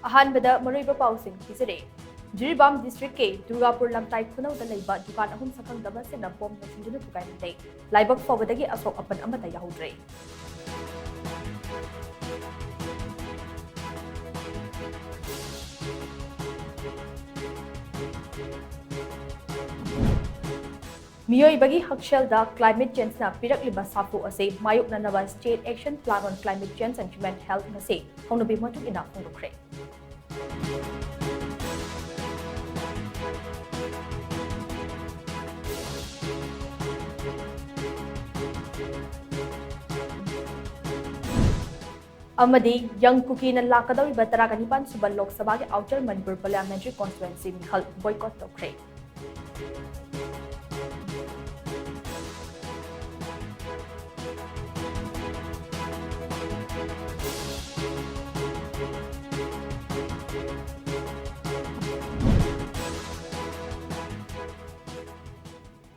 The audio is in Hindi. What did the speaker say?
अहानबदा मरुइबा पाउसिंग पिजरे जिरीबाम डिस्ट्रिक्ट के दुर्गापुर लमताई खुनौ दा लैबा दुकान अहुम सखंग दबा से नबोम नसिंजुना थुकाई दै लाइबक फबदगी असोक अपन अमता याहुद्रे मियोइबगी हक्सेलदा क्लाइमेट चेंज ना पिरकलिबा साफु असे मायुकननबा state action plan on climate change and human health नसे हौनबे मटुक इना फोंदोखरे अमदी यंग कुकी न लाकदौरिबा 19 सुबा लोक सभा के आउटर मणिपुर पार्लियामेंट्री कॉन्स्टिट्यूएंसी मिखल बॉयकॉट तौखरे